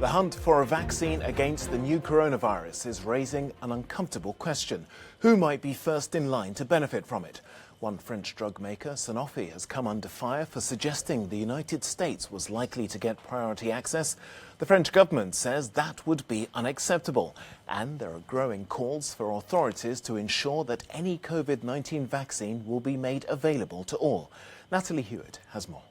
The hunt for a vaccine against the new coronavirus is raising an uncomfortable question. Who might be first in line to benefit from it? One French drug maker, Sanofi, has come under fire for suggesting the United States was likely to get priority access. The French government says that would be unacceptable. And there are growing calls for authorities to ensure that any COVID-19 vaccine will be made available to all. Natalie Hewitt has more.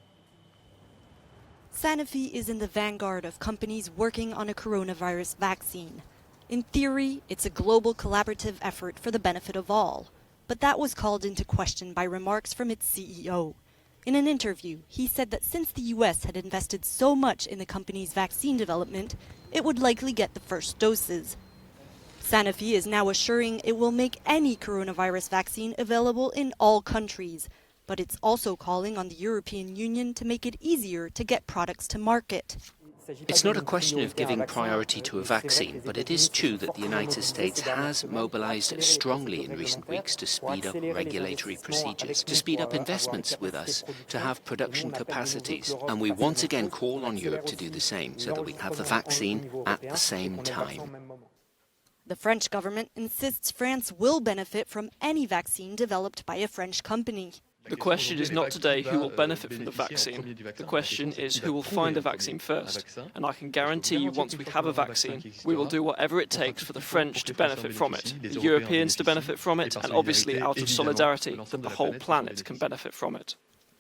Sanofi is in the vanguard of companies working on a coronavirus vaccine. In theory, it's a global collaborative effort for the benefit of all. But that was called into question by remarks from its CEO. In an interview, he said that since the US had invested so much in the company's vaccine development, it would likely get the first doses. Sanofi is now assuring it will make any coronavirus vaccine available in all countries. But it's also calling on the European Union to make it easier to get products to market. It's not a question of giving priority to a vaccine, but it is true that the United States has mobilized strongly in recent weeks to speed up regulatory procedures, to speed up investments with us, to have production capacities. And we once again call on Europe to do the same, so that we have the vaccine at the same time. The French government insists France will benefit from any vaccine developed by a French company. The question is not today who will benefit from the vaccine. The question is who will find a vaccine first. And I can guarantee you once we have a vaccine, we will do whatever it takes for the French to benefit from it, the Europeans to benefit from it, and obviously out of solidarity that the whole planet can benefit from it.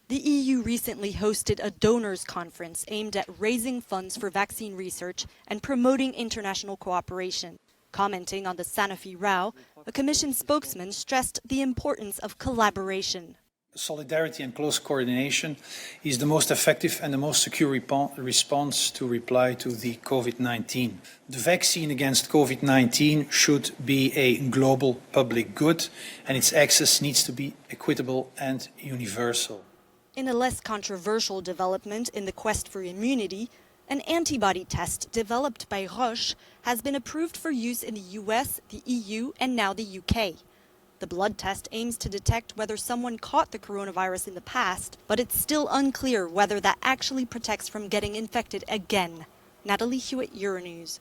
The EU recently hosted a donors conference aimed at raising funds for vaccine research and promoting international cooperation. Commenting on the Sanofi row, a Commission spokesman stressed the importance of collaboration. Solidarity and close coordination is the most effective and the most secure response to reply to the COVID-19. The vaccine against COVID-19 should be a global public good, and its access needs to be equitable and universal. In a less controversial development in the quest for immunity, an antibody test developed by Roche has been approved for use in the US, the EU, and now the UK. The blood test aims to detect whether someone caught the coronavirus in the past, but it's still unclear whether that actually protects from getting infected again. Natalie Hewitt, Euronews.